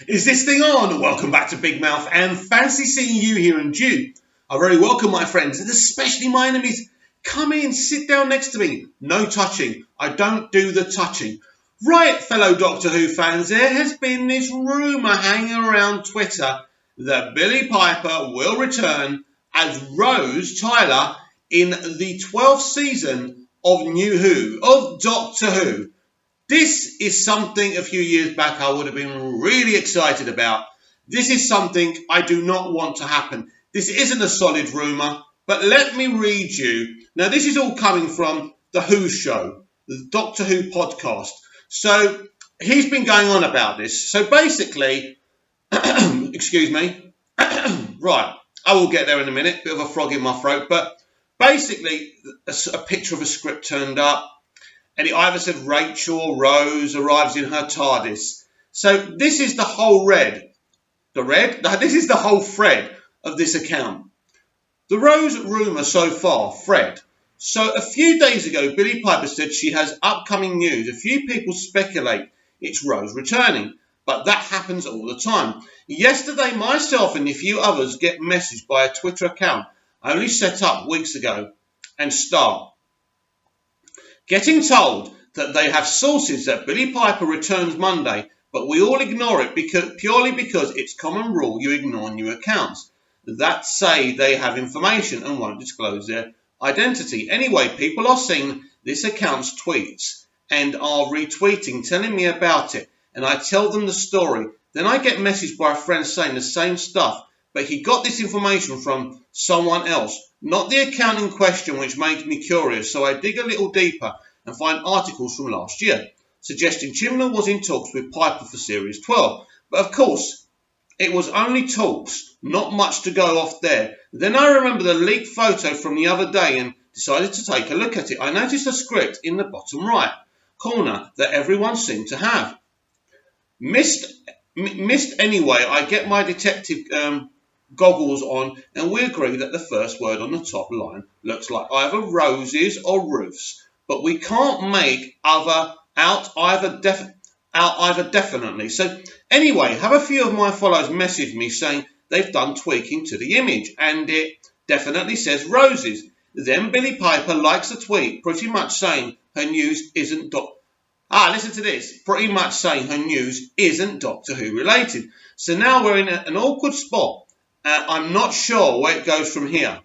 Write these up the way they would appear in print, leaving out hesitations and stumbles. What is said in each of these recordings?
Is this thing on? Welcome back to Big Mouth and fancy seeing you here in June. I very welcome my friends and especially my enemies. Come in, sit down next to me. No touching. I don't do the touching. Right, fellow Doctor Who fans, there has been this rumour hanging around Twitter that Billie Piper will return as Rose Tyler in the 12th season of Doctor Who. This is something a few years back I would have been really excited about. This is something I do not want to happen. This isn't a solid rumour, but let me read you. Now, this is all coming from The Who Show, the Doctor Who podcast. So, he's been going on about this. So, basically, excuse me, right, I will get there in a minute, bit of a frog in my throat, but basically, a picture of a script turned up, and it either said Rachel or Rose arrives in her TARDIS. So this is the whole this is the whole thread of this account. The Rose rumour so far, Fred. So a few days ago, Billie Piper said she has upcoming news. A few people speculate it's Rose returning, but that happens all the time. Yesterday, myself and a few others get messaged by a Twitter account only set up weeks ago and start getting told that they have sources that Billie Piper returns Monday, but we all ignore it purely because it's common rule you ignore new accounts that say they have information and won't disclose their identity. Anyway, people are seeing this account's tweets and are retweeting, telling me about it, and I tell them the story. Then I get messaged by a friend saying the same stuff, but he got this information from someone else, not the account in question, which made me curious. So I dig a little deeper and find articles from last year suggesting Chibnall was in talks with Piper for Series 12. But of course, it was only talks, not much to go off there. Then I remember the leaked photo from the other day and decided to take a look at it. I noticed a script in the bottom right corner that everyone seemed to have. Missed anyway. I get my detective goggles on, and we agree that the first word on the top line looks like either roses or roofs, but we can't make out either definitely. So anyway, have a few of my followers message me saying they've done tweaking to the image, and it definitely says roses. Then Billie Piper likes a tweet pretty much saying her news isn't listen to this. Pretty much saying her news isn't Doctor Who related. So now we're in an awkward spot. I'm not sure where it goes from here.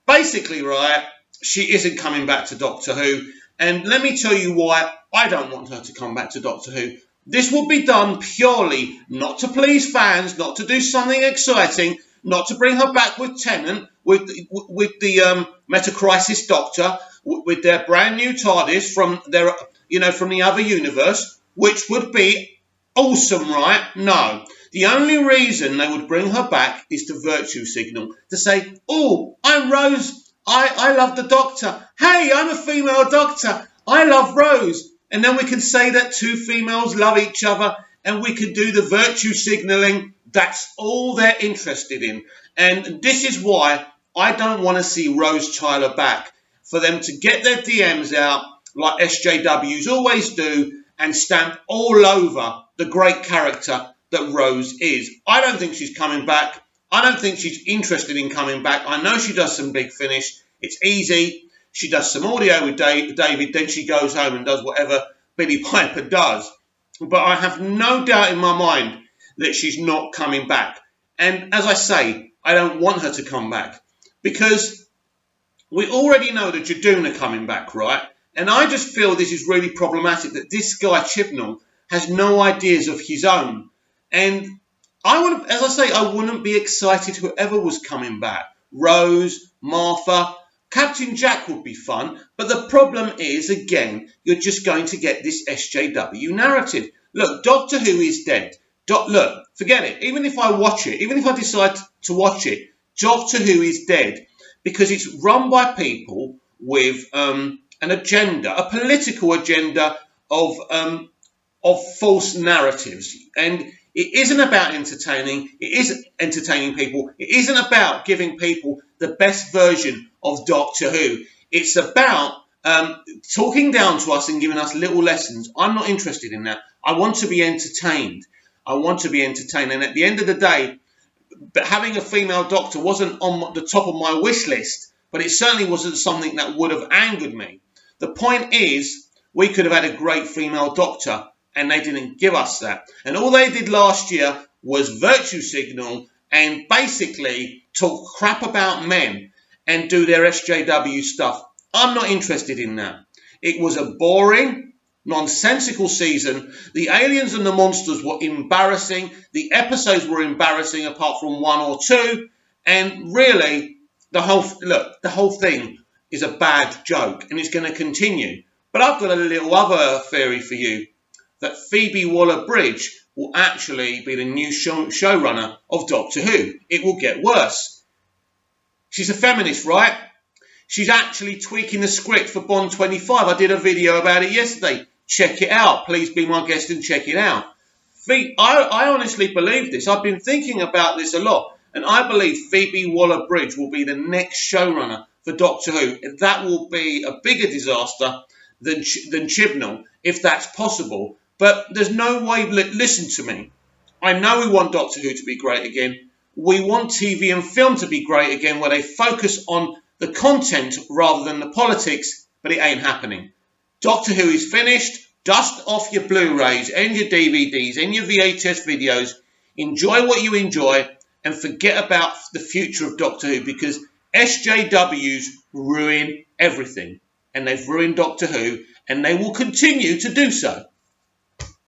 Basically, right, she isn't coming back to Doctor Who. And let me tell you why I don't want her to come back to Doctor Who. This will be done purely not to please fans, not to do something exciting, not to bring her back with Tennant, with the Meta-Crisis Doctor, with their brand new TARDIS from the other universe, which would be awesome, right? No. The only reason they would bring her back is to virtue signal, to say, oh, I'm Rose, I love the Doctor. Hey, I'm a female Doctor, I love Rose. And then we can say that two females love each other and we can do the virtue signalling. That's all they're interested in. And this is why I don't want to see Rose Tyler back. For them to get their DMs out like SJWs always do and stamp all over the great character that Rose is. I don't think she's coming back. I don't think she's interested in coming back. I know she does some Big Finish. It's easy. She does some audio with David. Then she goes home and does whatever Billie Piper does. But I have no doubt in my mind that she's not coming back. And as I say, I don't want her to come back because we already know that Jaduna coming back, right? And I just feel this is really problematic that this guy Chibnall has no ideas of his own. And I wouldn't be excited whoever was coming back. Rose, Martha, Captain Jack would be fun. But the problem is, again, you're just going to get this SJW narrative. Look, Doctor Who is dead. Look, forget it. Even if I watch it, even if I decide to watch it, Doctor Who is dead because it's run by people with an agenda, a political agenda of false narratives. And it isn't about entertaining. It isn't entertaining people. It isn't about giving people the best version of Doctor Who. It's about talking down to us and giving us little lessons. I'm not interested in that. I want to be entertained. I want to be entertained. And at the end of the day, but having a female doctor wasn't on the top of my wish list, but it certainly wasn't something that would have angered me. The point is, we could have had a great female doctor, and they didn't give us that. And all they did last year was virtue signal and basically talk crap about men and do their SJW stuff. I'm not interested in that. It was a boring, nonsensical season. The aliens and the monsters were embarrassing. The episodes were embarrassing apart from one or two. And really, the whole thing is a bad joke and it's going to continue. But I've got a little other theory for you, that Phoebe Waller-Bridge will actually be the new showrunner of Doctor Who. It will get worse. She's a feminist, right? She's actually tweaking the script for Bond 25. I did a video about it yesterday. Check it out. Please be my guest and check it out. I honestly believe this. I've been thinking about this a lot. And I believe Phoebe Waller-Bridge will be the next showrunner for Doctor Who. And that will be a bigger disaster than Chibnall, if that's possible. But there's no way. Listen to me. I know we want Doctor Who to be great again. We want TV and film to be great again, where they focus on the content rather than the politics, but it ain't happening. Doctor Who is finished. Dust off your Blu-rays and your DVDs and your VHS videos. Enjoy what you enjoy and forget about the future of Doctor Who, because SJWs ruin everything. And they've ruined Doctor Who, and they will continue to do so.